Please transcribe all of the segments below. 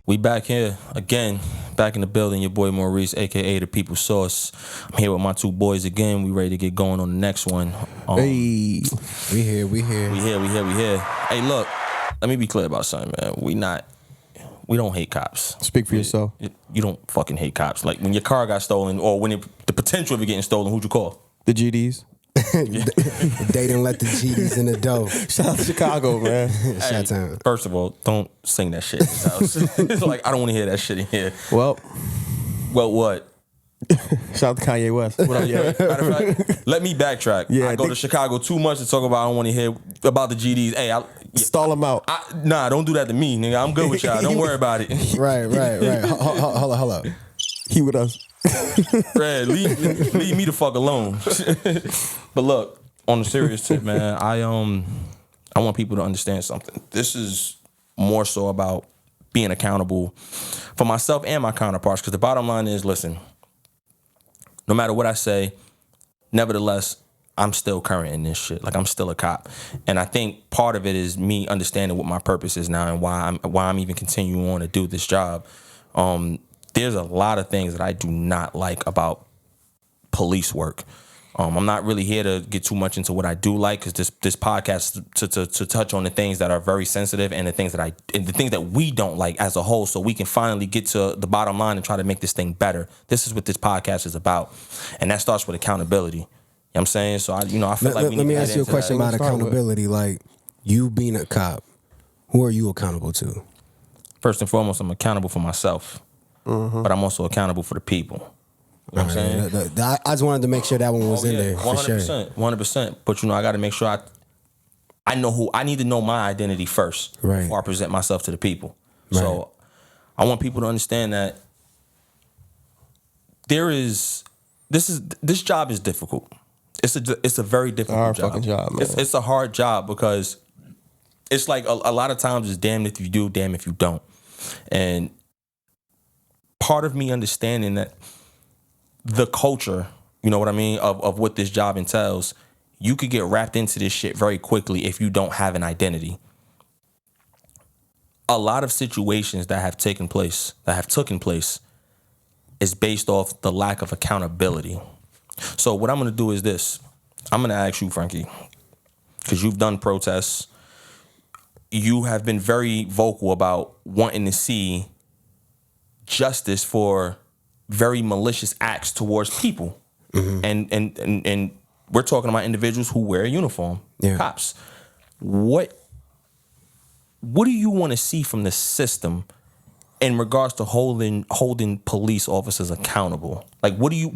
We back here again, back in the building. Your boy Maurese, aka the People Source. I'm here with my two boys again. We ready to get going on the next one. Hey, we here. We here. Hey, look, let me be clear about something, man. We don't hate cops. Speak for yourself. You don't fucking hate cops. Like when your car got stolen, or when the potential of it getting stolen, who'd you call? The GDs. They didn't let the GDs in the dough. Shout out to Chicago, man. Shout out. First of all, don't sing that shit in this house. It's like, I don't want to hear that shit in here. Well, what? shout out to Kanye West. What up, yeah? Matter of fact, let me backtrack. Yeah, I go to Chicago too much to talk about. I don't want to hear about the GDs. Hey, stall them out. Nah, don't do that to me, nigga. I'm good with y'all. Don't worry about it. Right. Hold up. He with us. Fred, leave me the fuck alone. But look, on the serious tip, man, I want people to understand something. This is more so about being accountable for myself and my counterparts. Because the bottom line is, listen, no matter what I say, nevertheless, I'm still current in this shit. Like, I'm still a cop. And I think part of it is me understanding what my purpose is now and why I'm even continuing on to do this job. There's a lot of things that I do not like about police work. I'm not really here to get too much into what I do like, because this podcast to touch on the things that are very sensitive and the things that we don't like as a whole, so we can finally get to the bottom line and try to make this thing better. This is what this podcast is about, and that starts with accountability. You know what I'm saying? So I feel like we need to get into that. Let me ask you a question about accountability. Like, you being a cop, who are you accountable to? First and foremost, I'm accountable for myself. Mm-hmm. But I'm also accountable for the people. You know what I'm saying? I just wanted to make sure that one was in there. 100%. 100%. But, I got to make sure I know who. I need to know my identity first before I present myself to the people. Right. So I want people to understand that this job is difficult. It's a very difficult job. Fucking job, man. It's a hard job, because it's like a lot of times it's damned if you do, damn if you don't. And part of me understanding that the culture, you know what I mean, of what this job entails, you could get wrapped into this shit very quickly if you don't have an identity. A lot of situations that have taken place is based off the lack of accountability. So what I'm going to do is this. I'm going to ask you, Frankie, because you've done protests. You have been very vocal about wanting to see justice for very malicious acts towards people. Mm-hmm. And we're talking about individuals who wear a uniform, cops. What do you want to see from the system in regards to holding police officers accountable? Like, what do you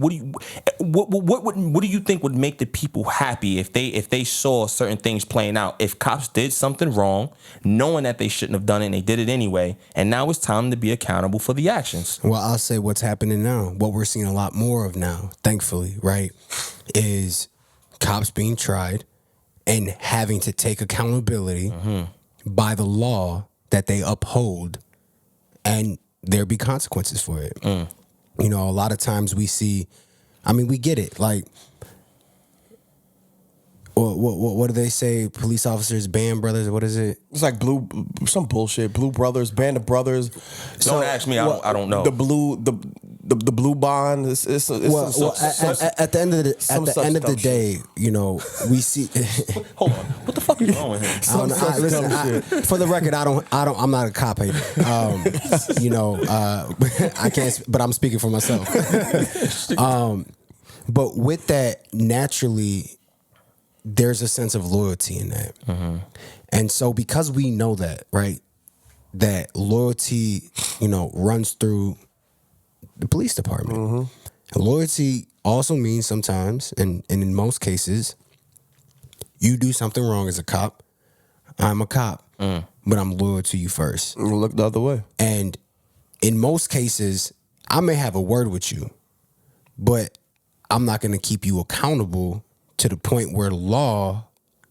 think would make the people happy if they saw certain things playing out? If cops did something wrong, knowing that they shouldn't have done it, and they did it anyway, and now it's time to be accountable for the actions. Well, I'll say what's happening now, what we're seeing a lot more of now, thankfully, right, is cops being tried and having to take accountability by the law that they uphold, and there be consequences for it. A lot of times we see, we get it. Like, what do they say? Police officers, band brothers. What is it? It's like some bullshit. Blue brothers, band of brothers. Don't ask me. I don't know. The blue bond. At the end of the day, we see. Hold on. What the fuck is wrong with him? For the record, I'm not a cop hater. I can't. But I'm speaking for myself. But with that, naturally, there's a sense of loyalty in that. Mm-hmm. And so because we know that, right, that loyalty, runs through the police department. Mm-hmm. And loyalty also means sometimes, and in most cases, you do something wrong as a cop. I'm a cop, but I'm loyal to you first. Look the other way. And in most cases, I may have a word with you, but I'm not going to keep you accountable to the point where law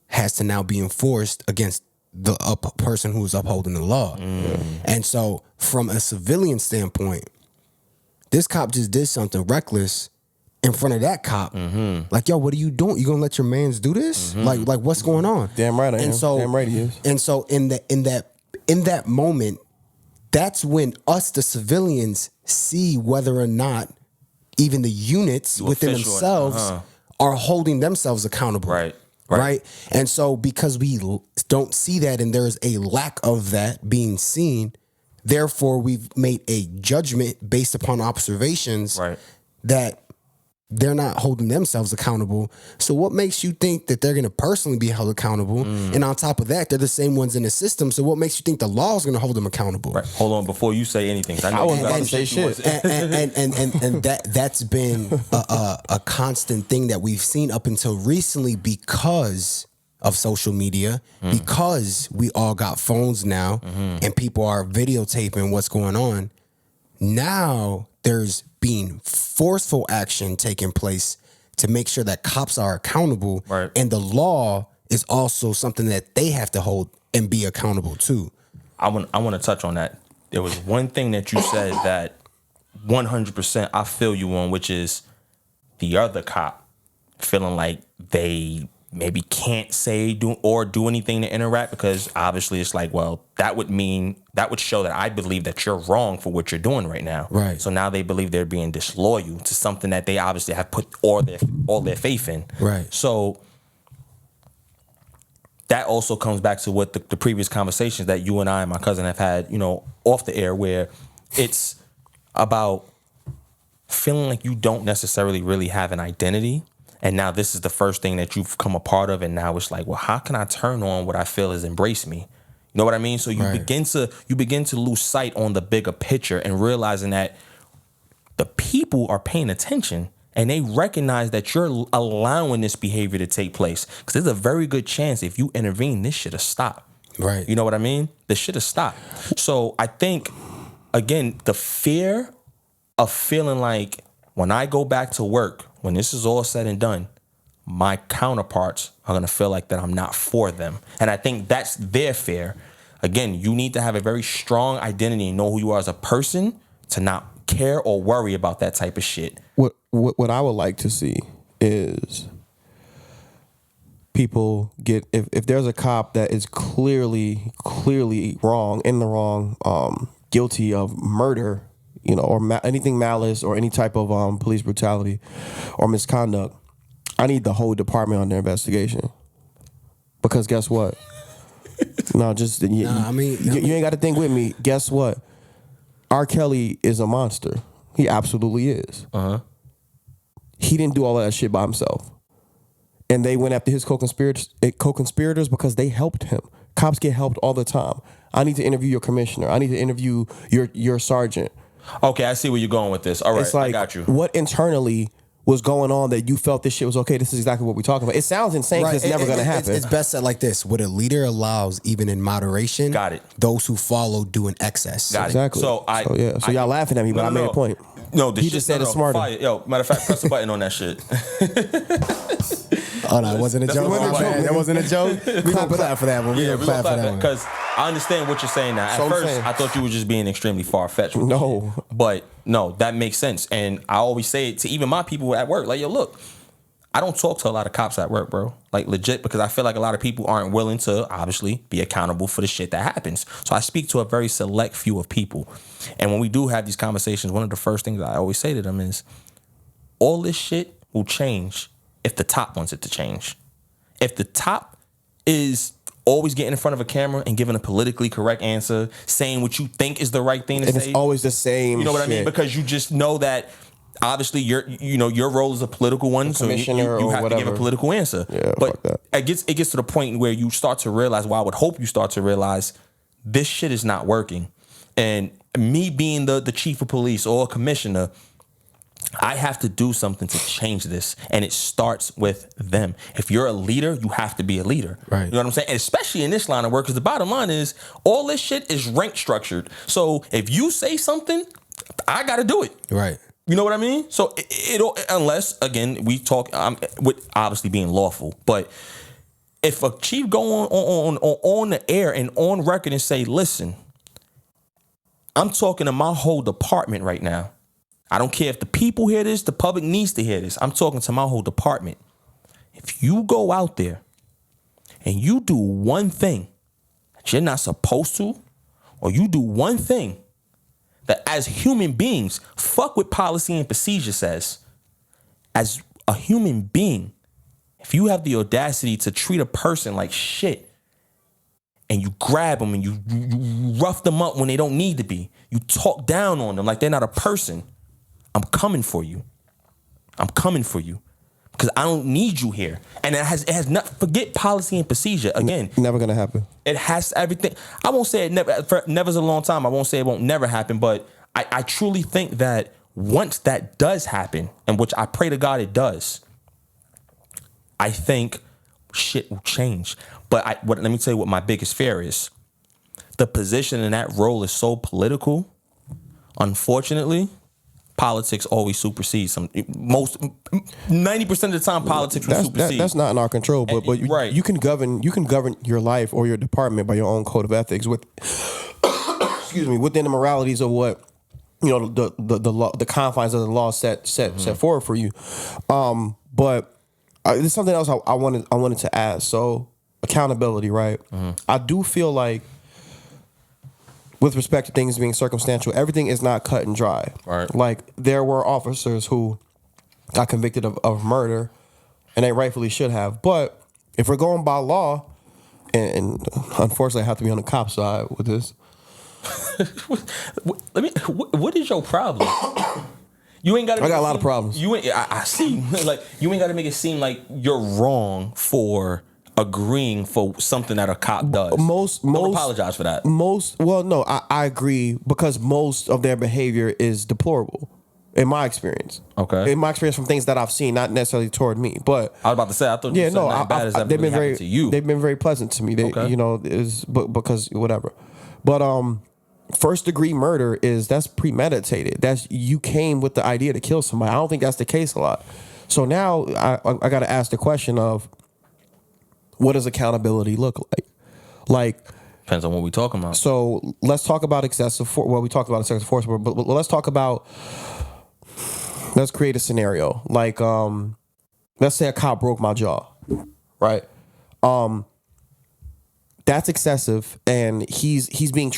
has to now be enforced against the person who is upholding the law. And so from a civilian standpoint, this cop just did something reckless in front of that cop. Like, yo, what are you doing? You gonna let your mans do this? Like what's going on? Damn right I am. So, damn right he is. And so in that moment, that's when us, the civilians, see whether or not even the units within themselves are holding themselves accountable. Right. And so because we don't see that and there's a lack of that being seen, therefore we've made a judgment based upon observations that they're not holding themselves accountable. So what makes you think that they're going to personally be held accountable? And on top of that, they're the same ones in the system. So what makes you think the law is going to hold them accountable? Right. Hold on, before you say anything, I know I was about to say shit. And that's been a constant thing that we've seen up until recently because of social media, because we all got phones now and people are videotaping what's going on. Now there's being forceful action taking place to make sure that cops are accountable, and the law is also something that they have to hold and be accountable to. I want to touch on that. There was one thing that you said that 100% I feel you on, which is the other cop feeling like they maybe can't say do anything to interact, because obviously it's like, well, that would show that I believe that you're wrong for what you're doing right now. Right. So now they believe they're being disloyal to something that they obviously have put all their faith in. Right. So that also comes back to what the previous conversations that you and I and my cousin have had, off the air, where it's about feeling like you don't necessarily really have an identity. And now this is the first thing that you've come a part of. And now it's like, well, how can I turn on what I feel is embrace me? You know what I mean? So you begin to lose sight on the bigger picture and realizing that the people are paying attention and they recognize that you're allowing this behavior to take place. Because there's a very good chance if you intervene, this should have stopped. Right. You know what I mean? This should have stopped. So I think, again, the fear of feeling like when I go back to work, when this is all said and done, my counterparts are going to feel like that I'm not for them. And I think that's their fear. Again, you need to have a very strong identity and know who you are as a person to not care or worry about that type of shit. What I would like to see is people get, if there's a cop that is clearly wrong, in the wrong, guilty of murder, or anything malice or any type of police brutality or misconduct, I need the whole department on their investigation. Because guess what? You ain't got to think with me. Guess what? R. Kelly is a monster. He absolutely is. He didn't do all of that shit by himself. And they went after his co-conspirators because they helped him. Cops get helped all the time. I need to interview your commissioner. I need to interview your sergeant. Okay, I see where you're going with this. All right, it's like, I got you. What internally was going on that you felt this shit was okay? This is exactly what we're talking about. It sounds insane because it's never going to happen. It's best said like this. What a leader allows, even in moderation, got it. Those who follow do in excess. Got it. Exactly. So y'all laughing at me, but I made a point. No, he just said it's smarter. Fire. Yo, matter of fact, press the button on that shit. Oh, no, it wasn't a joke. That wasn't a joke. We gonna clap for that one. We're gonna clap for that one. Because I understand what you're saying now. At first, I thought you were just being extremely far-fetched. No. But no, that makes sense. And I always say it to even my people at work. Like, yo, look, I don't talk to a lot of cops at work, bro. Like, legit, because I feel like a lot of people aren't willing to, obviously, be accountable for the shit that happens. So I speak to a very select few of people. And when we do have these conversations, one of the first things I always say to them is, all this shit will change if the top wants it to change. If the top is always getting in front of a camera and giving a politically correct answer, saying what you think is the right thing to say. It's always the same. You know what I mean? Because you just know that obviously your role is a political one, so you have to give a political answer. Yeah, but it gets to the point where you start to realize, well, I would hope you start to realize this shit is not working. And me being the chief of police or a commissioner, I have to do something to change this. And it starts with them. If you're a leader, you have to be a leader. Right. You know what I'm saying? And especially in this line of work, because the bottom line is all this shit is rank structured. So if you say something, I got to do it. Right. You know what I mean? So it unless, again, we talk with obviously being lawful. But if a chief go on the air and on record and say, listen, I'm talking to my whole department right now. I don't care if the people hear this, the public needs to hear this. I'm talking to my whole department. If you go out there and you do one thing that you're not supposed to, or you do one thing that as human beings, fuck what policy and procedure says. As a human being, if you have the audacity to treat a person like shit and you grab them and you rough them up when they don't need to be, you talk down on them like they're not a person, I'm coming for you. I'm coming for you. Because I don't need you here. And it has not, forget policy and procedure. Again. Never gonna happen. It has everything. I won't say it never's a long time. I won't say it won't never happen, but I truly think that once that does happen, and which I pray to God it does, I think shit will change. But let me tell you what my biggest fear is. The position in that role is so political. Unfortunately, politics always supersedes some. 90% of the time, politics will supersede. That's not in our control. But right. you can govern your life or your department by your own code of ethics with excuse me, within the moralities of what the law, the confines of the law set forward for you. But there's something else I wanted to ask. So accountability, right? I do feel like, with respect to things being circumstantial, everything is not cut and dry. Right. Like, there were officers who got convicted of murder, and they rightfully should have. But if we're going by law, and unfortunately I have to be on the cop side with this. What is your problem? You ain't got. I got a lot of problems. You ain't. I see. Like, you ain't got to make it seem like you're wrong for agreeing for something that a cop does. Don't apologize for that. No, I agree, because most of their behavior is deplorable, in my experience. Okay. In my experience from things that I've seen, not necessarily toward me, but I was about to say, I thought you said nothing bad as ever they've been really very happened to you. They've been very pleasant to me. They, because whatever. But first degree murder that's premeditated. You came with the idea to kill somebody. I don't think that's the case a lot. So now I got to ask the question of, what does accountability look like? Like, depends on what we're talking about. So let's talk about excessive force. Well, we talked about excessive force, but let's talk about. Let's create a scenario. Like, let's say a cop broke my jaw, right? That's excessive, and he's on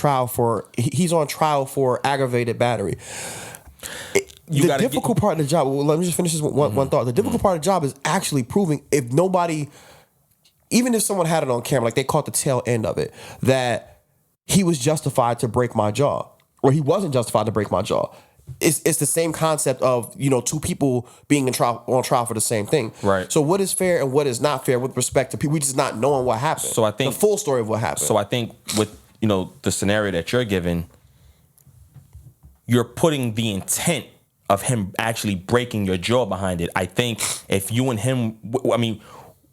trial for aggravated battery. The difficult part of the job. Well, let me just finish this one thought. The difficult part of the job is actually proving, if nobody. Even if someone had it on camera, like they caught the tail end of it, that he was justified to break my jaw, or he wasn't justified to break my jaw. It's the same concept of, two people being on trial for the same thing. Right. So what is fair and what is not fair with respect to people just not knowing what happened? So I think the full story of what happened. So I think with the scenario that you're given, you're putting the intent of him actually breaking your jaw behind it. I think if you and him,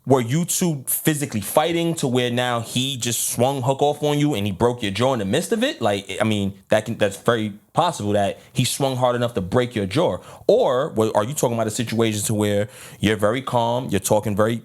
were you two physically fighting to where now he just swung hook off on you and he broke your jaw in the midst of it? Like, that's very possible that he swung hard enough to break your jaw. Or are you talking about a situation to where you're very calm, you're talking very,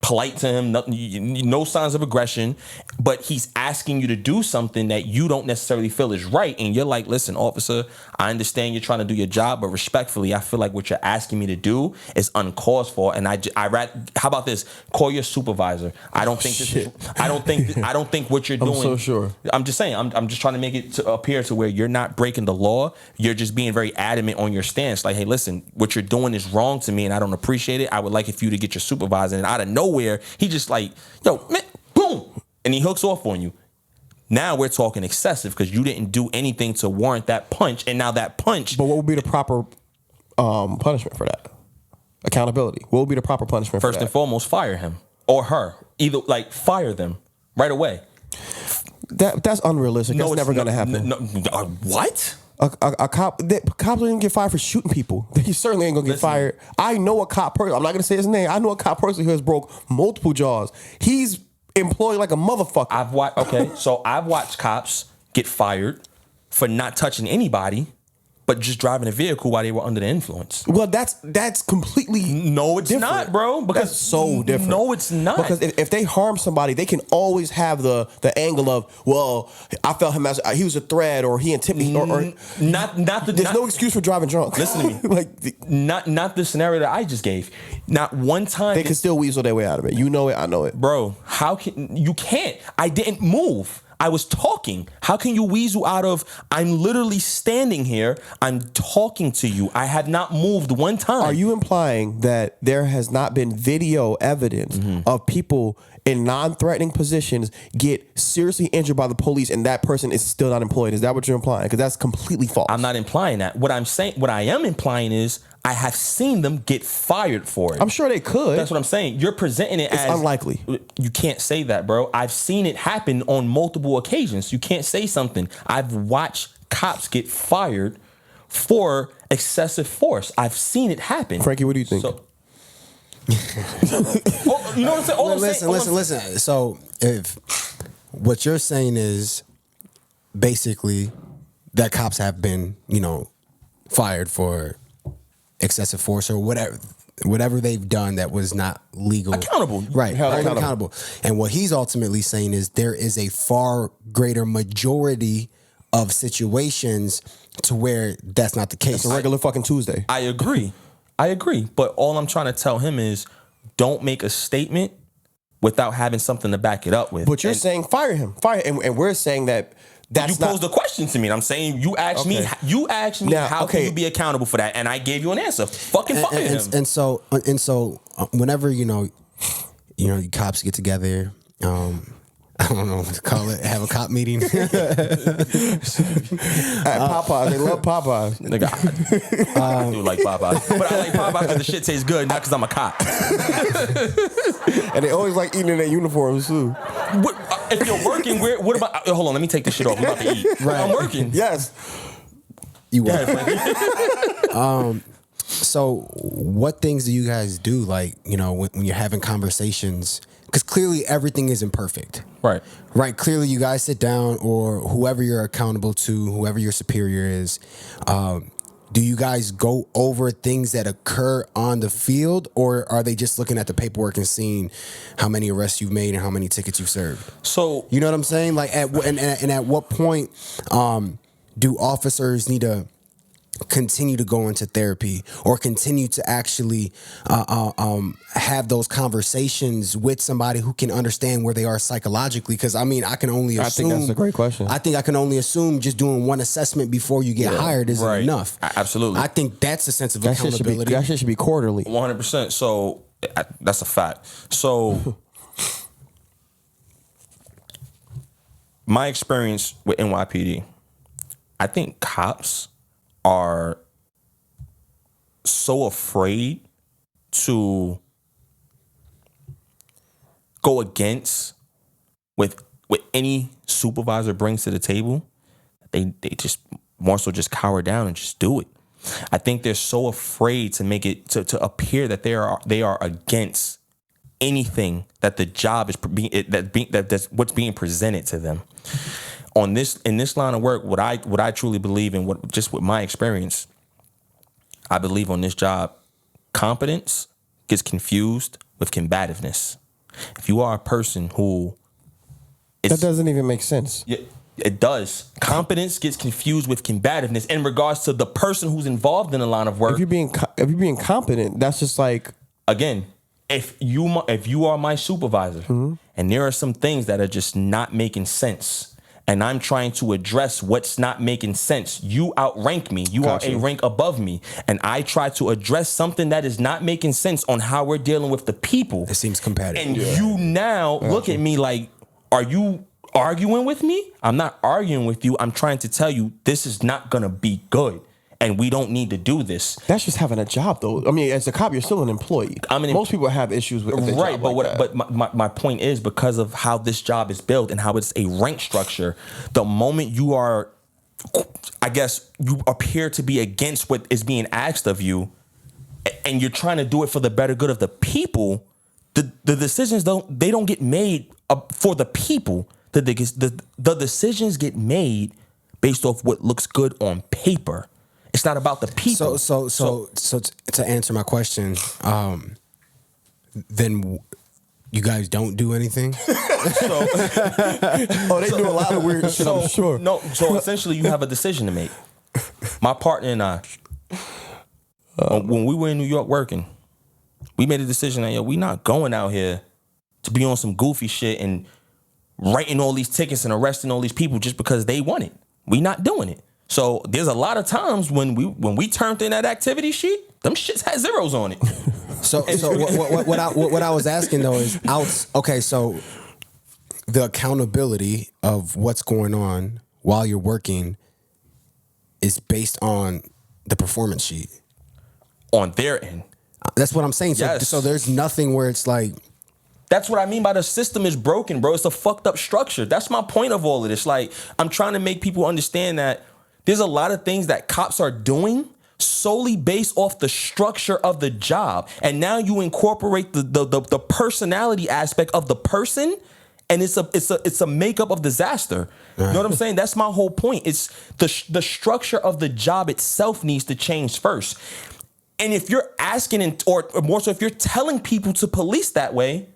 polite to him, no signs of aggression, but he's asking you to do something that you don't necessarily feel is right, and you're like, listen, officer, I understand you're trying to do your job, but respectfully, I feel like what you're asking me to do is uncalled for, and how about this? Call your supervisor. I don't think what you're doing. I'm so sure. I'm just saying. I'm just trying to make it appear to where you're not breaking the law. You're just being very adamant on your stance. Like, hey, listen, what you're doing is wrong to me, and I don't appreciate it. I would like for you to get your supervisor, and out of nowhere, he just like, yo, man, boom, and he hooks off on you. Now we're talking excessive because you didn't do anything to warrant that punch, and now that punch. But what would be the proper punishment for that? Accountability. What would be the proper punishment for that? First and foremost, fire him or her. Either fire them right away. That's unrealistic. That's never going to happen. What? A cop, cops don't even get fired for shooting people. He certainly ain't gonna get fired. I know a cop person. I'm not gonna say his name. I know a cop person who has broke multiple jaws. He's employed like a motherfucker. I've watched cops get fired for not touching anybody, but just driving a vehicle while they were under the influence. Well, that's completely it's different. not, bro. Because that's so different. No, it's not. Because if they harm somebody, they can always have the angle of, well, I felt him as he was a threat, or he intimidated, there's no excuse for driving drunk. Listen to me. Not the scenario that I just gave. Not one time they can still weasel their way out of it. You know it, I know it, bro. How can you can't? I didn't move. I was talking. How can you weasel out of, I'm literally standing here, I'm talking to you. I have not moved one time. Are you implying that there has not been video evidence of people in non-threatening positions get seriously injured by the police and that person is still not employed? Is that what you're implying? Because that's completely false. I'm not implying that. What I am implying is I have seen them get fired for it. I'm sure they could. That's what I'm saying. You're presenting it as unlikely. You can't say that, bro. I've seen it happen on multiple occasions. You can't say something. I've watched cops get fired for excessive force. I've seen it happen. Frankie, what do you think? So, you know what I'm saying? Listen. So if what you're saying is basically that cops have been, fired for excessive force or whatever they've done that was not legal. Accountable. Right. Held Accountable. And what he's ultimately saying is there is a far greater majority of situations to where that's not the case. It's a regular fucking Tuesday. I agree. But all I'm trying to tell him is don't make a statement without having something to back it up with. But you're saying fire him. And we're saying that that's you posed the question to me, and I'm saying you asked me Now, how can you be accountable for that, and I gave you an answer. Fucking fire him. And so whenever you cops get together, I don't know what to call it, have a cop meeting. at Popeyes. They love Popeyes. Nigga, I do like Popeyes, but I like Popeyes because the shit tastes good, not because I'm a cop. And they always like eating in their uniforms too. If you're working, what about? Hold on, let me take this shit off. I'm about to eat. Right. I'm working. Yes. You were. So what things do you guys do? Like, when you're having conversations, because clearly everything isn't perfect. Right. Clearly you guys sit down, or whoever you're accountable to, whoever your superior is, do you guys go over things that occur on the field, or are they just looking at the paperwork and seeing how many arrests you've made and how many tickets you've served? So, you know what I'm saying? Like, at what point do officers need to continue to go into therapy or continue to actually have those conversations with somebody who can understand where they are psychologically? Because I can only assume. I think that's a great question. I think I can only assume just doing one assessment before you get hired isn't enough. Absolutely. I think that's a sense of That accountability. shit should be quarterly. 100%. So that's a fact. So my experience with NYPD, I think cops are so afraid to go against with any supervisor brings to the table. They just more so just cower down and just do it. I think they're so afraid to make it to appear that they are against anything that the job is that's what's being presented to them. In this line of work, what I truly believe in, with my experience, I believe on this job, competence gets confused with combativeness. If you are a person who that doesn't even make sense. It does. Competence gets confused with combativeness in regards to the person who's involved in the line of work. If you're being competent, that's just like, again, if you are my supervisor and there are some things that are just not making sense, and I'm trying to address what's not making sense. You outrank me. You are a rank above me. And I try to address something that is not making sense on how we're dealing with the people. It seems competitive. And you now look at me like, are you arguing with me? I'm not arguing with you. I'm trying to tell you this is not going to be good. And we don't need to do this. That's just having a job, though. I mean, as a cop, you're still an employee. Most people have issues with their right, job but like that. but my point is, because of how this job is built and how it's a rank structure, the moment you are, I guess, you appear to be against what is being asked of you, and you're trying to do it for the better good of the people, the decisions don't get made for the people. The decisions get made based off what looks good on paper. It's not about the people. So to answer my question, then you guys don't do anything? They do a lot of weird shit, I'm sure. No, so essentially you have a decision to make. My partner and I, when we were in New York working, we made a decision that, we not going out here to be on some goofy shit and writing all these tickets and arresting all these people just because they want it. We not doing it. So there's a lot of times when we turned in that activity sheet, them shits had zeros on it. So what I was asking though is okay, so the accountability of what's going on while you're working is based on the performance sheet. On their end. That's what I'm saying. So, Yes. so there's nothing where it's like, that's what I mean by the system is broken, bro. It's a fucked up structure. That's my point of all of this. Like, I'm trying to make people understand that there's a lot of things that cops are doing solely based off the structure of the job. And now you incorporate the personality aspect of the person, and it's a makeup of disaster. You know what I'm saying? That's my whole point. It's the structure of the job itself needs to change first. And if you're asking, or more so, if you're telling people to police that way,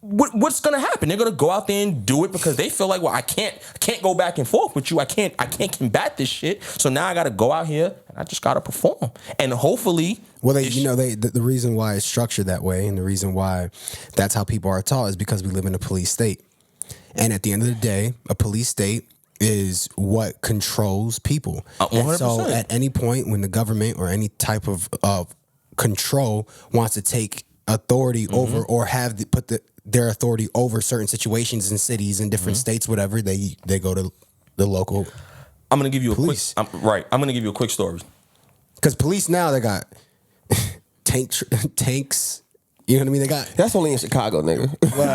what's gonna happen? They're gonna go out there and do it because they feel like, well, I can't go back and forth with you. I can't combat this shit. So now I gotta go out here and I just gotta perform. And hopefully, the reason why it's structured that way, and the reason why that's how people are taught, is because we live in a police state. And at the end of the day, a police state is what controls people. 100%. And so at any point when the government or any type of control wants to take authority over, or put their authority over certain situations in cities and different states, whatever, they go to the local. I'm gonna give you police. I'm gonna give you a quick story. Because police now, they got tanks. You know what I mean? They got. That's only in Chicago, nigga.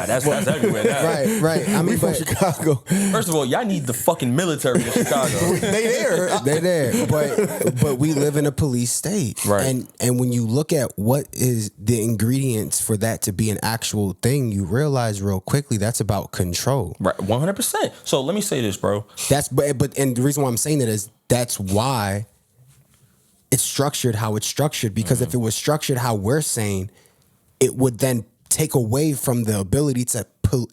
That's everywhere now. Right. I mean, From Chicago. First of all, y'all need the fucking military in Chicago. They there. But we live in a police state. Right. And when you look at what is the ingredients for that to be an actual thing, you realize real quickly that's about control. Right, 100%. So let me say this, bro. And the reason why I'm saying that is that's why it's structured how it's structured. Because if it was structured how we're saying, it would then take away from the ability to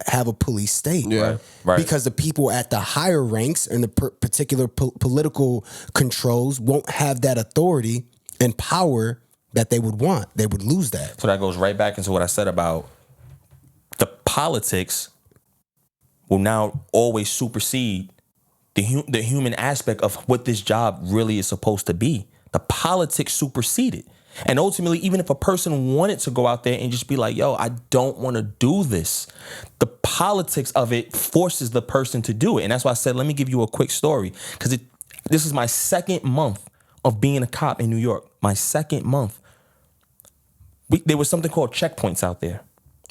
have a police state. Yeah. Right. Because the people at the higher ranks and the particular political controls won't have that authority and power that they would want. They would lose that. So that goes right back into what I said about the politics will now always supersede the human aspect of what this job really is supposed to be. The politics supersede it. And ultimately, even if a person wanted to go out there and just be like, yo, I don't want to do this, the politics of it forces the person to do it. And that's why I said, let me give you a quick story. Because this is my second month of being a cop in New York. My second month. There was something called checkpoints out there.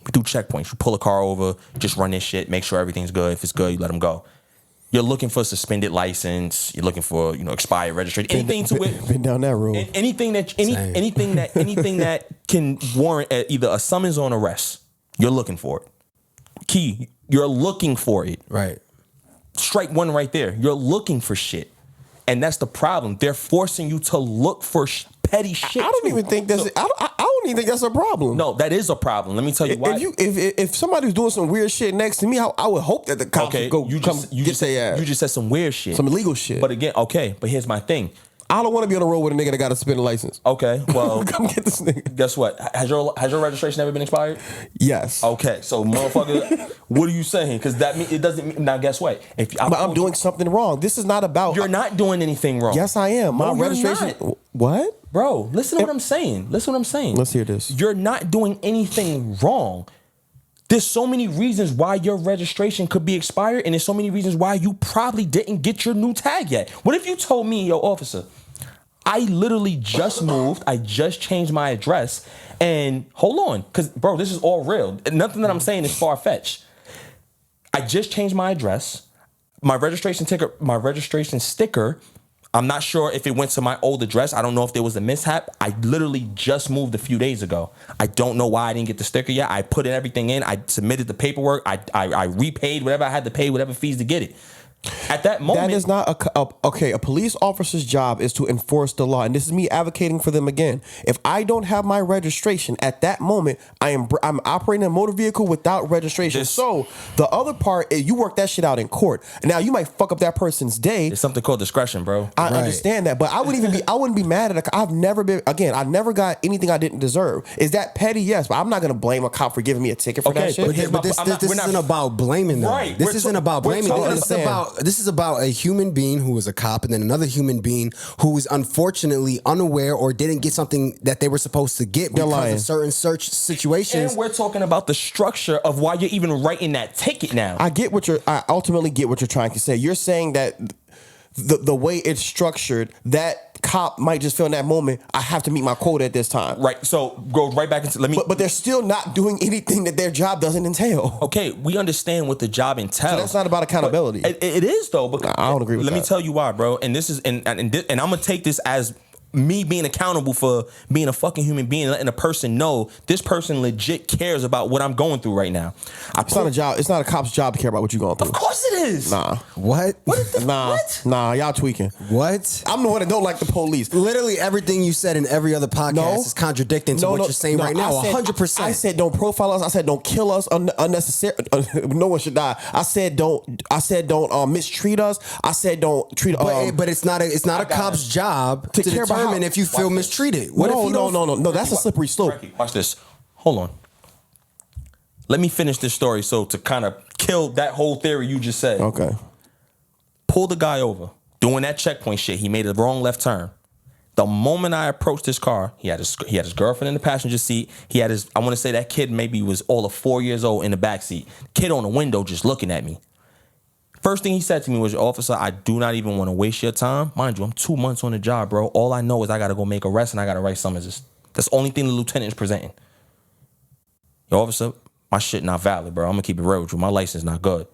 We do checkpoints. You pull a car over, just run this shit, make sure everything's good. If it's good, you let them go. You're looking for a suspended license. You're looking for, expired registration. Anything to it. Been down that road. Anything that can warrant either a summons or an arrest. You're looking for it. Key. You're looking for it. Right. Strike one right there. You're looking for shit, and that's the problem. They're forcing you to look for petty shit. I don't even think that's. I don't even think that's a problem. No, that is a problem. Let me tell you why. If somebody's doing some weird shit next to me, I would hope that the cops would go you just said some weird shit, some illegal shit. But again, but here's my thing. I don't want to be on the road with a nigga that got a suspended license. Okay, well, come get this nigga. Guess what? Has your registration ever been expired? Yes. Okay, so motherfucker, what are you saying? Because that it doesn't mean. Now, guess what? But I'm doing something wrong. This is not about. You're not doing anything wrong. Yes, I am. My registration. What? Bro, listen to what I'm saying. Let's hear this. You're not doing anything wrong. There's so many reasons why your registration could be expired, and there's so many reasons why you probably didn't get your new tag yet. What if you told me, yo, officer, I literally just moved, I just changed my address, and hold on, because, bro, this is all real. Nothing that I'm saying is far-fetched. I just changed my address. My registration sticker, I'm not sure if it went to my old address. I don't know if there was a mishap. I literally just moved a few days ago. I don't know why I didn't get the sticker yet. I put everything in. I submitted the paperwork. I repaid whatever I had to pay, whatever fees to get it. At that moment, That is not okay. A police officer's job is to enforce the law, and this is me advocating for them again. If I don't have my registration at that moment, I'm operating a motor vehicle without registration. So the other part is you work that shit out in court. Now you might fuck up that person's day. It's something called discretion, bro. I understand that, but I wouldn't be mad at I've never got anything I didn't deserve. Is that petty? Yes, but I'm not gonna blame a cop for giving me a ticket for that shit. But this isn't about blaming them. Right. This isn't about blaming them. This is about a human being who is a cop and then another human being who is unfortunately unaware or didn't get something that they were supposed to get because of certain search situations. And we're talking about the structure of why you're even writing that ticket now. I ultimately get what you're trying to say. You're saying that the way it's structured, that cop might just feel in that moment, I have to meet my quota at this time. Right. So go right back into But they're still not doing anything that their job doesn't entail. Okay, we understand what the job entails. So that's not about accountability. It is though. Because I don't agree with that. Let me tell you why, bro. And this is and I'm gonna take this as me being accountable for being a fucking human being, letting a person know this person legit cares about what I'm going through right now. It's not a job. It's not a cop's job to care about what you're going through. Of course it is. Nah. What? Nah, y'all tweaking. What? I'm the one that don't like the police. Literally everything you said in every other podcast is contradicting to what you're saying right now. 100%. I said don't profile us. I said don't kill us unnecessarily. No one should die. I said don't mistreat us. I said don't treat. But it's not a cop's job to care about if you feel mistreated. What if no, that's a slippery slope. Frankie, watch this. Hold on. Let me finish this story so to kind of kill that whole theory you just said. Okay. Pull the guy over. Doing that checkpoint shit. He made a wrong left turn. The moment I approached his car, he had his girlfriend in the passenger seat. He had I want to say that kid maybe was all of 4 years old in the back seat. Kid on the window just looking at me. First thing he said to me was, officer, I do not even want to waste your time. Mind you, I'm 2 months on the job, bro. All I know is I got to go make arrests and I got to write summonses. That's the only thing the lieutenant is presenting. Yo, officer, my shit not valid, bro. I'm going to keep it real with you. My license not good.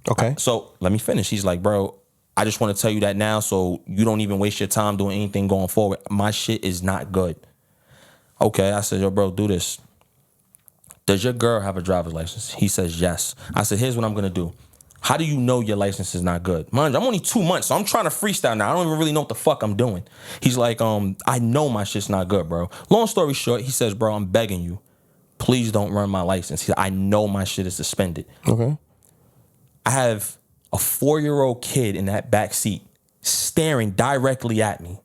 Okay. So let me finish. He's like, bro, I just want to tell you that now so you don't even waste your time doing anything going forward. My shit is not good. Okay. I said, yo, bro, do this. Does your girl have a driver's license? He says, yes. I said, here's what I'm going to do. How do you know your license is not good? Mind you, I'm only 2 months, so I'm trying to freestyle now. I don't even really know what the fuck I'm doing. He's like, I know my shit's not good, bro. Long story short, he says, bro, I'm begging you. Please don't run my license. He said, I know my shit is suspended. Okay. I have a 4-year-old kid in that back seat staring directly at me.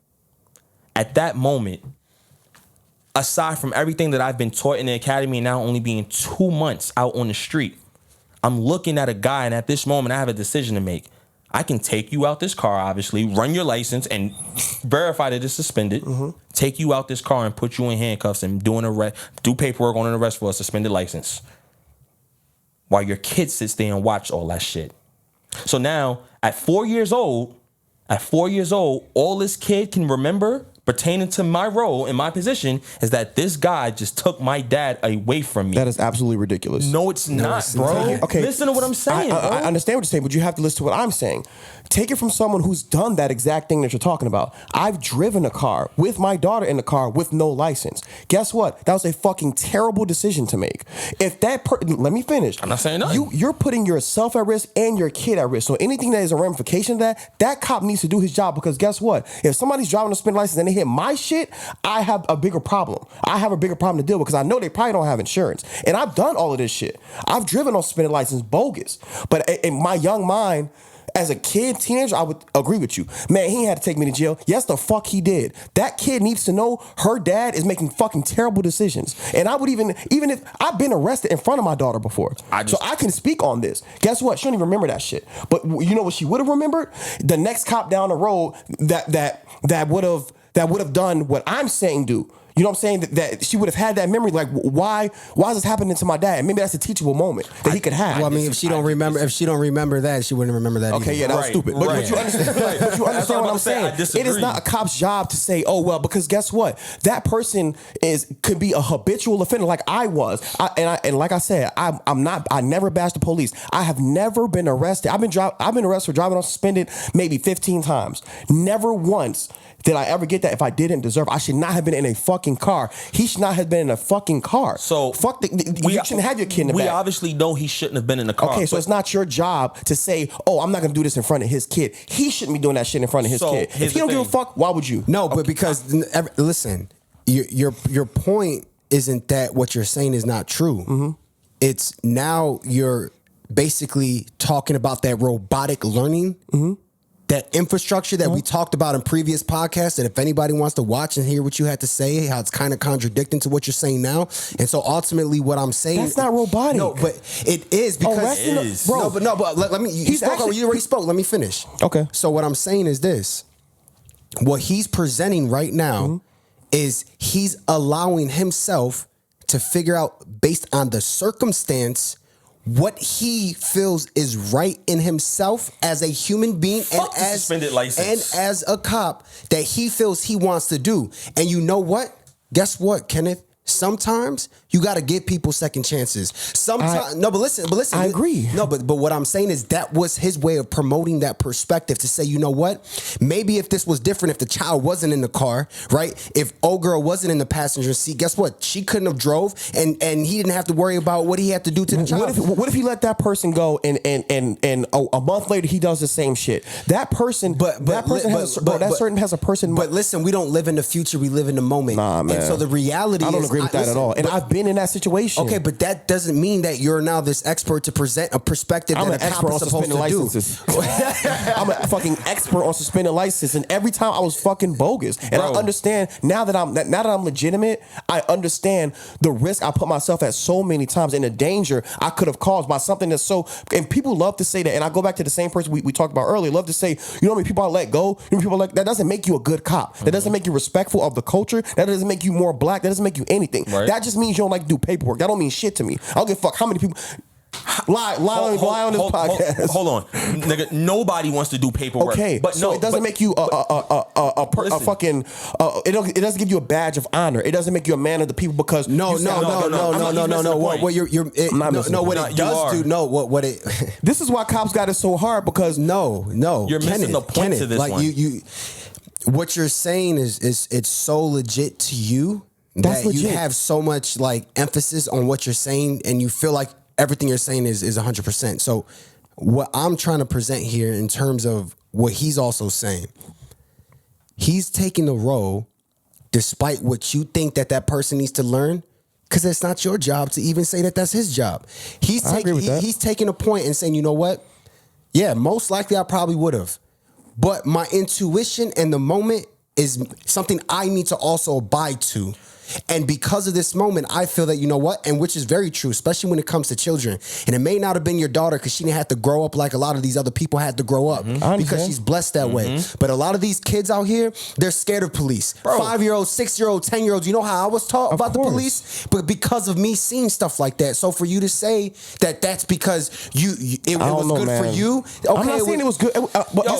At that moment, aside from everything that I've been taught in the academy and now only being 2 months out on the street, I'm looking at a guy, and at this moment, I have a decision to make. I can take you out this car, obviously, run your license, and verify that it's suspended. Mm-hmm. Take you out this car and put you in handcuffs and do paperwork on an arrest for a suspended license. While your kid sits there and watch all that shit. So now, at 4 years old, all this kid can remember pertaining to my role in my position is that this guy just took my dad away from me. That is absolutely ridiculous. No, it's not, bro. Okay, listen to what I'm saying, bro. I understand what you're saying, but you have to listen to what I'm saying. Take it from someone who's done that exact thing that you're talking about. I've driven a car with my daughter in the car with no license. Guess what? That was a fucking terrible decision to make. If that let me finish. I'm not saying nothing. You're putting yourself at risk and your kid at risk. So anything that is a ramification of that cop needs to do his job, because guess what? If somebody's driving a suspended license and they hit my shit, I have a bigger problem. I have a bigger problem to deal with because I know they probably don't have insurance. And I've done all of this shit. I've driven on suspended license bogus. But in my young mind, as a kid, teenager, I would agree with you. Man, he had to take me to jail. Yes, the fuck he did. That kid needs to know her dad is making fucking terrible decisions. And I would even if I've been arrested in front of my daughter before. So I can speak on this. Guess what? She don't even remember that shit. But you know what she would have remembered? The next cop down the road that would have done what I'm saying do. You know what I'm saying? That she would have had that memory. Like, why is this happening to my dad? Maybe that's a teachable moment that he could have. Well, I mean, if she don't remember that, she wouldn't remember that. Okay, either. yeah, that was stupid. But you understand what I'm saying? It is not a cop's job to say, oh well, because guess what? That person could be a habitual offender, like I was. And like I said, I never bashed the police. I have never been arrested. I've been arrested for driving on suspended maybe 15 times. Never once did I ever get that if I didn't deserve. I should not have been in a fucking fucking car. He should not have been in a fucking car. So fuck you shouldn't have your kid in the back. We obviously know he shouldn't have been in the car. Okay, so it's not your job to say, "Oh, I'm not gonna do this in front of his kid." He shouldn't be doing that shit in front of his kid. If he don't give a fuck, why would you? No, but because listen, your point isn't that what you're saying is not true. Mm-hmm. It's now you're basically talking about that robotic learning. Mm-hmm. That infrastructure that we talked about in previous podcasts, that if anybody wants to watch and hear what you had to say, how it's kind of contradicting to what you're saying now. And so ultimately what I'm saying... That's not robotic. No, but it is because... it is. Bro, but let me... You already spoke. Let me finish. Okay. So what I'm saying is this. What he's presenting right now is he's allowing himself to figure out based on the circumstance what he feels is right in himself as a human being and as suspended license. and as a cop that he feels he wants to do. And you know what? Guess what, Kenneth? Sometimes you got to give people second chances. Sometimes, but listen. I agree. No, but what I'm saying is that was his way of promoting that perspective to say, you know what? Maybe if this was different, if the child wasn't in the car, right? If old girl wasn't in the passenger seat, guess what? She couldn't have drove, and he didn't have to worry about what he had to do to the child. What if he let that person go, and a month later he does the same shit? That person, has a person. But listen, we don't live in the future; we live in the moment. Nah, man. And so the reality I don't is, agree with that at all. And I've been in that situation. Okay, but that doesn't mean that you're now this expert to present a perspective I'm that an a cop expert on is supposed suspended to licenses. do. I'm a fucking expert on suspended license, and every time I was fucking bogus. And I understand now that I'm legitimate. I understand the risk I put myself at so many times and the danger I could have caused by something that's so. And people love to say that. And I go back to the same person we talked about earlier. Love to say, you know how many people I let go. You know people like that doesn't make you a good cop. That doesn't make you respectful of the culture. That doesn't make you more black. That doesn't make you anything. Right. That just means you don't like to do paperwork. That don't mean shit to me. I don't give a fuck how many people lie on this podcast. Hold on, nigga. Nobody wants to do paperwork. Okay, but so no, it doesn't make you a fucking. It doesn't give you a badge of honor. It doesn't make you a man of the people because No. What it does do? No, what it. This is why cops got it so hard because No, You're missing the point to this like one. You, what you're saying is it's so legit to you. That's that legit. You have so much like emphasis on what you're saying, and you feel like everything you're saying is 100%. So, what I'm trying to present here in terms of what he's also saying, he's taking the role, despite what you think that person needs to learn, because it's not your job to even say that that's his job. He's taking a point and saying, you know what? Yeah, most likely I probably would have, but my intuition and the moment is something I need to also abide to. And because of this moment, I feel that, you know what, and which is very true, especially when it comes to children. And it may not have been your daughter because she didn't have to grow up like a lot of these other people had to grow up because she's blessed that way. But a lot of these kids out here, they're scared of police. 5-year-olds, 6-year-olds, 10-year-olds. You know how I was taught about the police? But because of me seeing stuff like that. So for you to say that that's because it was good for you. Okay, I'm not saying it was good. You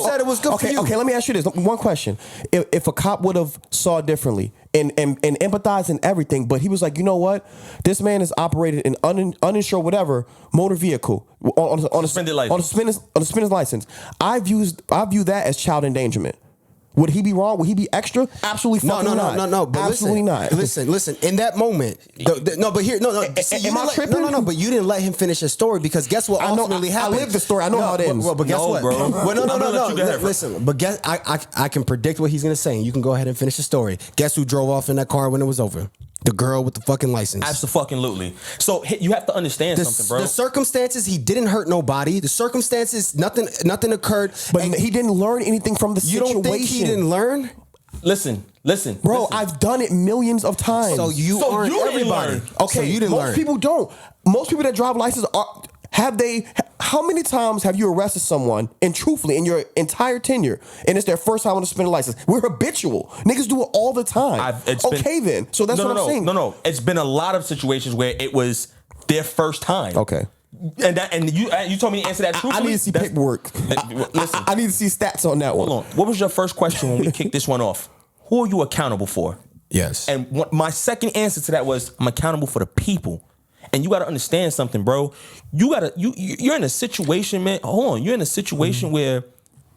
said it was good for you. Okay, let me ask you this. One question. If a cop would have saw differently and empathized and everything, but he was like, you know what? This man is operated an uninsured whatever motor vehicle on a suspended license. I view that as child endangerment. Would he be wrong? Would he be extra? Absolutely fucking not. No. But absolutely not. Listen. In that moment, See, am I tripping? No. But you didn't let him finish his story because guess what ultimately happened? I lived the story. I know how it ends. But guess what, bro? No. Listen, but I can predict what he's gonna say. And you can go ahead and finish the story. Guess who drove off in that car when it was over? The girl with the fucking license. Absolutely. So you have to understand something, bro. The circumstances, he didn't hurt nobody. The circumstances, nothing occurred. But he didn't learn anything from the situation. You don't think he didn't learn? Listen, bro. I've done it millions of times. So you aren't everybody. Okay, so you didn't learn. Most people don't. Most people that drive licenses have they. How many times have you arrested someone and truthfully in your entire tenure and it's their first time on a suspended license? We're habitual. Niggas do it all the time. Then. So that's what I'm saying. No. It's been a lot of situations where it was their first time. Okay. And you told me to answer that truthfully. I need to see paperwork. Listen, I need to see stats on that one. Hold on. What was your first question when we kicked this one off? Who are you accountable for? Yes. And my second answer to that was I'm accountable for the people. And you got to understand something, bro. You're in a situation, man. Hold on. You're in a situation where,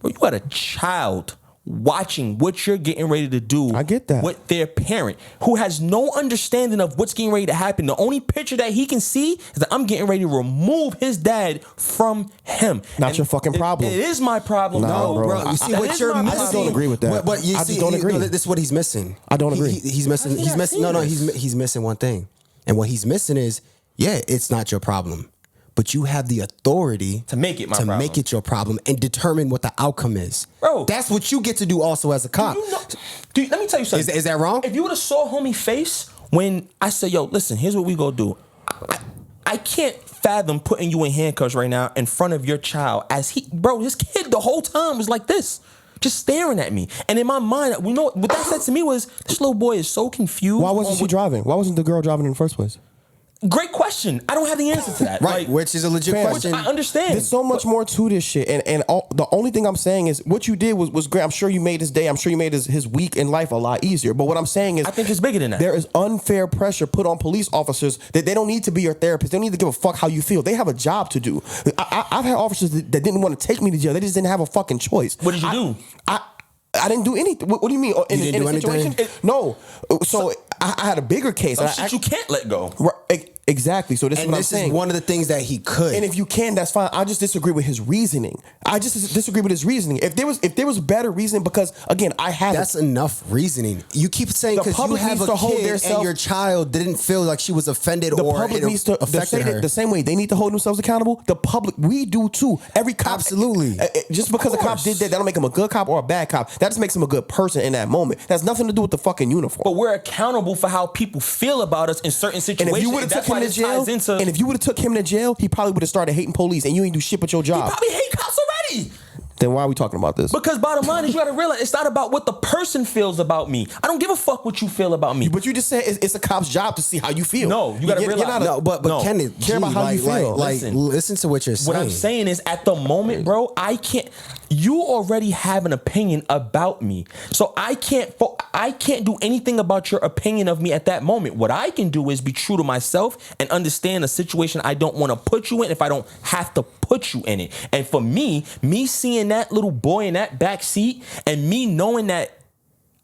bro, you got a child watching what you're getting ready to do. I get that. With their parent who has no understanding of what's getting ready to happen. The only picture that he can see is that I'm getting ready to remove his dad from him. Not your fucking problem. It is my problem. Nah, No, bro. You see what you're missing. I just don't agree with that. But you I see, just don't agree. this is what he's missing. I don't agree. He's missing. He's missing. No, he's missing one thing. And what he's missing is, yeah, it's not your problem, but you have the authority to make it my problem. make it your problem and determine what the outcome is. Bro, that's what you get to do also as a cop. Let me tell you something. Is that wrong? If you would have saw homie face when I said, yo, listen, here's what we gonna do. I can't fathom putting you in handcuffs right now in front of your child as his kid the whole time was like this. Just staring at me. And in my mind, we know what that said to me was, this little boy is so confused. Why wasn't she driving? Why wasn't the girl driving in the first place? Great question. I don't have the answer to that. Right, like, which is a legit question. I understand. There's so much more to this shit, and the only thing I'm saying is what you did was great. I'm sure you made his day. I'm sure you made his week in life a lot easier. But what I'm saying is, I think it's bigger than that. There is unfair pressure put on police officers that they don't need to be your therapist. They don't need to give a fuck how you feel. They have a job to do. I've had officers that didn't want to take me to jail. They just didn't have a fucking choice. What did you do? I didn't do anything. What do you mean? You didn't do anything? No. So I had a bigger case. Shit you can't let go. Exactly. So this is what I'm saying. This is one of the things that he could. And if you can, that's fine. I just disagree with his reasoning. If there was better reasoning, because again, that's enough reasoning. You keep saying because you have a kid and your child didn't feel like she was offended or public needs to affected her. The same way they need to hold themselves accountable. The public, we do too. Every cop, absolutely. Just because a cop did that don't make him a good cop or a bad cop. That just makes him a good person in that moment. That's nothing to do with the fucking uniform. But we're accountable for how people feel about us in certain situations. And if you would have took him to jail, and if you would have took him to jail, he probably would have started hating police, and you ain't do shit but your job. He probably hate cops already. Then why are we talking about this? Because bottom line is you gotta realize it's not about what the person feels about me. I don't give a fuck what you feel about me. But you just said it's a cop's job to see how you feel. No, you gotta realize. But Kenneth, care about how you feel. Listen to what you're saying. What I'm saying is at the moment, bro, I can't. You already have an opinion about me, so I can't do anything about your opinion of me at that moment. What I can do is be true to myself and understand a situation I don't want to put you in if I don't have to put you in it. And for me seeing that little boy in that back seat and me knowing that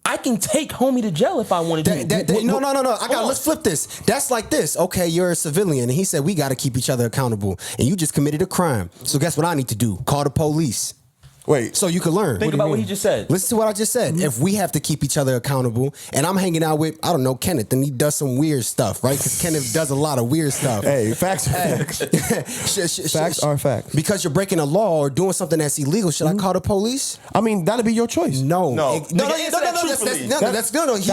I can take homie to jail if I want to do. No. Let's flip this. That's like this. Okay, you're a civilian, and he said we got to keep each other accountable, and you just committed a crime. So guess what I need to do? Call the police. Wait, so you can learn. Think about what he just said. Listen to what I just said. Mm-hmm. If we have to keep each other accountable, and I'm hanging out with, I don't know, Kenneth, and he does some weird stuff, right? Because Kenneth does a lot of weird stuff. Hey, facts are facts. Facts are facts. Because you're breaking a law or doing something that's illegal, should I call the police? I mean, that'd be your choice. No. That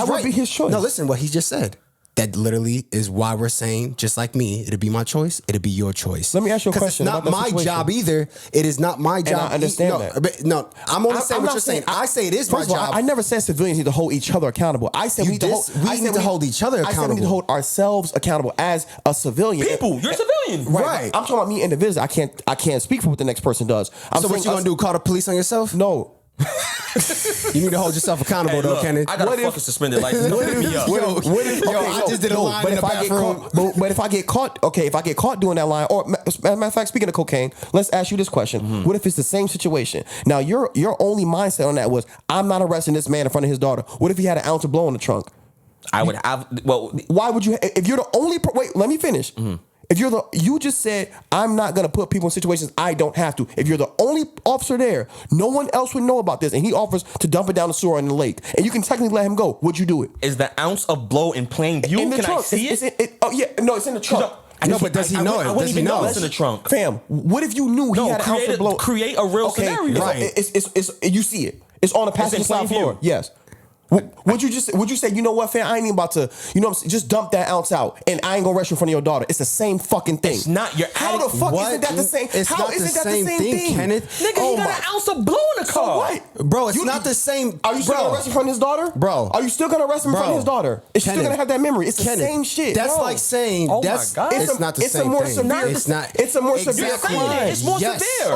would be his choice. No, listen, what he just said. That literally is why we're saying, just like me, it'll be my choice, it'll be your choice. Let me ask you a question. It's not my job either. It is not my job. And I understand that. No, I'm only saying what you're saying. I say it is my job. I never said civilians need to hold each other accountable. I said we need to hold each other accountable. I said we need to hold ourselves accountable as a civilian. You're a civilian. Right. I'm talking about me individually. I can't speak for what the next person does. So what you gonna do? Call the police on yourself? No. You need to hold yourself accountable, though, Kenneth. I got a fucking suspended license. I just did a line in the bathroom. But if I get caught, if I get caught doing that line, or matter of fact, speaking of cocaine, let's ask you this question: What if it's the same situation? Now, your only mindset on that was, I'm not arresting this man in front of his daughter. What if he had an ounce of blow in the trunk? I would have. Well, why would you? If you're the only, wait, let me finish. If you just said, I'm not going to put people in situations I don't have to. If you're the only officer there, no one else would know about this, and he offers to dump it down the sewer in the lake, and you can technically let him go, would you do it? Is the ounce of blow in plain view? In the trunk. I see it? It's in the trunk. No, but does he know it? I wouldn't even know it's in the trunk. Fam, what if you knew he had an ounce of blow? Create a real scenario. Right. You see it. It's on the passenger side floor. Yes. Would you say, you know what, fam? I ain't even about to, just dump that ounce out, and I ain't gonna arrest you in front of your daughter. It's the same fucking thing. It's not. How the fuck isn't that the same? How isn't that the same thing, Kenneth? Nigga, he got an ounce of blow in the car. So what? Bro, it's not the same. Are you still gonna arrest him in front of his daughter? Bro. Are you still gonna arrest him in front of his daughter? Is she still gonna have that memory? It's the same shit. That's like saying, oh my God. It's not the same thing. It's not. It's a more severe crime. It's more severe.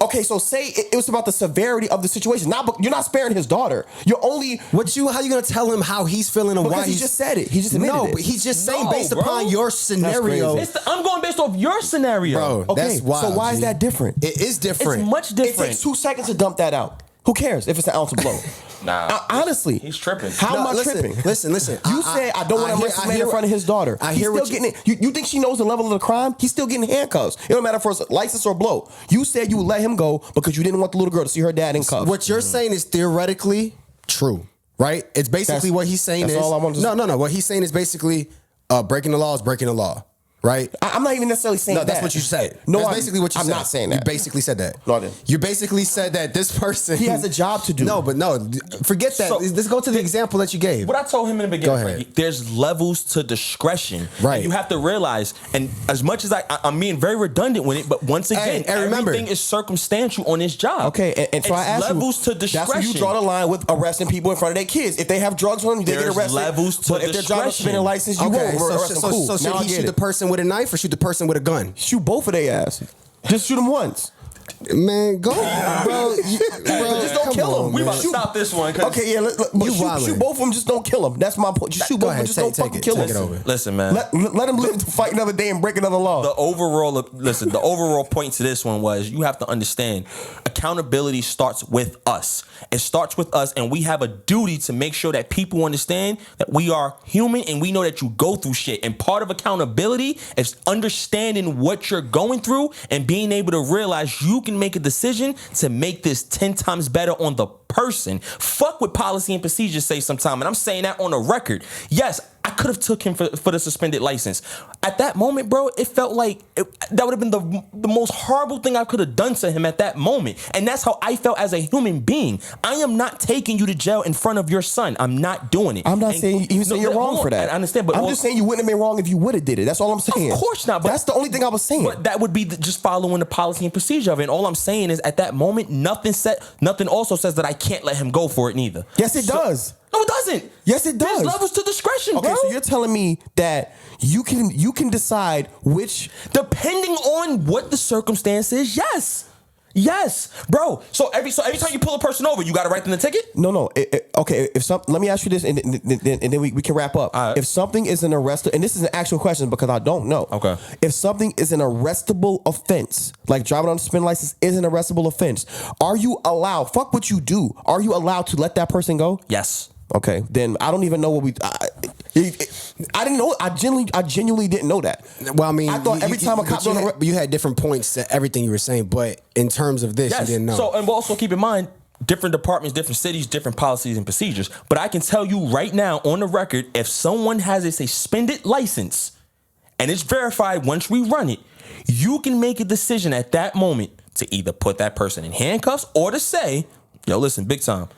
Okay, so say it was about the severity of the situation. You're not sparing his daughter. You're only. How you gonna tell him how he's feeling and why he just said it. He just admitted it. No, but he's just saying based upon your scenario. I'm going based off your scenario. Bro, okay, that's wild. So why is that different? It is different. It's much different. It takes 2 seconds to dump that out. Who cares if it's an ounce of blow? Nah, honestly, he's tripping. How am I tripping? Listen. You said I don't want to arrest this man in front of his daughter. I He's hear still what getting it. You think she knows the level of the crime? He's still getting handcuffs. It don't matter if it's license or blow. You said you would let him go because you didn't want the little girl to see her dad in cuffs. What you're saying is theoretically true, right? It's basically what he's saying that's is all I want to say. No. What he's saying is basically breaking the law is breaking the law. Right? I'm not even necessarily saying that. No, that's what you said. No, that's basically what you said. I'm not saying that. You basically said that. No, I didn't. You basically said that this person... He has a job to do. No, forget that. So, Let's go to the example that you gave. What I told him in the beginning, Go ahead. Frankie, there's levels to discretion. Right. And you have to realize, and as much as I'm being very redundant with it, but once again, remember, everything is circumstantial on this job. Okay, and so I asked levels to discretion. That's where you draw the line with arresting people in front of their kids. If they have drugs on them, they get There's arrested. levels to but if their job is discretion. suspending license, you won't arrest them. Cool. So should Now I he get shoot it. the person with a knife or shoot the person with a gun? Shoot both of their ass. Just shoot them once. Man, go, bro. Just don't kill them. We about to stop this one. Okay, yeah. Shoot both of them. Just don't kill them. That's my point. Just shoot both of them. Just don't fucking kill them. Take it over. Listen, man. Let them live to fight another day and break another law. The overall point to this one was you have to understand accountability starts with us. It starts with us, and we have a duty to make sure that people understand that we are human and we know that you go through shit. And part of accountability is understanding what you're going through and being able to realize you can make a decision to make this 10 times better on the person. Fuck what policy and procedures say sometime, and I'm saying that on the record. Yes, I could have took him for the suspended license. At that moment, bro, it felt like that would have been the most horrible thing I could have done to him at that moment. And that's how I felt as a human being. I am not taking you to jail in front of your son. I'm not doing it. I'm not saying you're wrong for that. I understand, but I'm just saying you wouldn't have been wrong if you would have did it. That's all I'm saying. Of course not. But that's the only thing I was saying. But that would be just following the policy and procedure of it. And all I'm saying is at that moment, nothing also says that I can't let him go for it neither. Yes, it does. No, it doesn't. Yes, it does. There's levels to discretion, okay, bro. so you're telling me that you can decide which, depending on what the circumstance is. Yes, bro. So every time you pull a person over, you got to write them the ticket. No. Okay, let me ask you this, and then we can wrap up. All right. If something is an arrestable, and this is an actual question because I don't know. Okay. If something is an arrestable offense, like driving on a suspended license is an arrestable offense, are you allowed? Fuck what you do. Are you allowed to let that person go? Yes. Okay, then I don't even know what I didn't know. I genuinely didn't know that. Well, I mean, I thought every time a cop you had different points to everything you were saying, but in terms of this, you didn't know. So, and we'll also keep in mind, different departments, different cities, different policies and procedures. But I can tell you right now on the record, if someone has a suspended license and it's verified once we run it, you can make a decision at that moment to either put that person in handcuffs or to say, yo, listen, big time.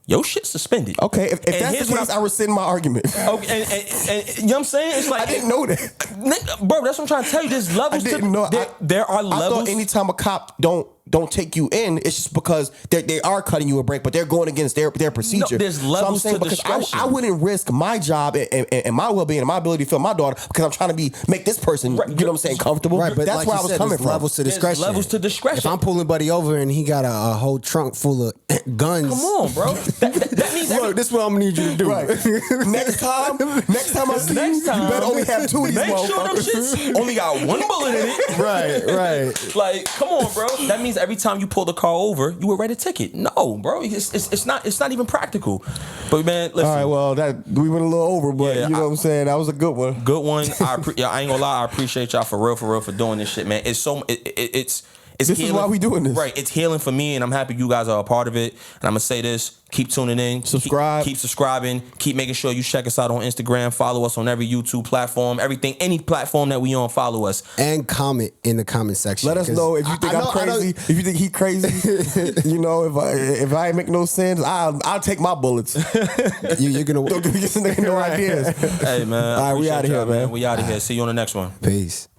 Yo, shit's suspended. Okay, if that's the case, I rescind my argument. Okay, and you know what I'm saying? It's like I didn't know that, bro. That's what I'm trying to tell you. There's levels. I didn't know. There are levels. I thought anytime a cop don't take you in, it's just because they are cutting you a break, but they're going against their procedure. No, there's levels so I'm saying to discretion. I wouldn't risk my job and my well-being and my ability to feel my daughter because I'm trying to make this person, right, you know what I'm saying, comfortable. Right, but that's like where I was coming from. Levels to discretion. There's levels to discretion. If I'm pulling Buddy over and he got a whole trunk full of guns, come on, bro. That means look, this is what I'm gonna need you to do. Right. next time I see you, you better only have two of these make motherfuckers. sure them shits only got one bullet in it. Right. Like, come on, bro. That means every time you pull the car over, you would write a ticket. No, bro. It's not even practical. But man, listen. All right, well, we went a little over, but Yeah, you know what I'm saying? That was a good one. Good one. I ain't gonna lie. I appreciate y'all for real for doing this shit, man. It's so it's This healing. is why we doing this. Right. It's healing for me, and I'm happy you guys are a part of it. And I'm gonna say this: keep tuning in, subscribe, keep subscribing, keep making sure you check us out on Instagram, follow us on every YouTube platform, everything, any platform that we on, follow us, and comment in the comment section. Let us know if you think I'm crazy, if you think he crazy. You know, if I ain't make no sense, I'll take my bullets. You're gonna don't give me no ideas. Hey man, all right, we out of here, man. We out of here. See you on the next one. Peace.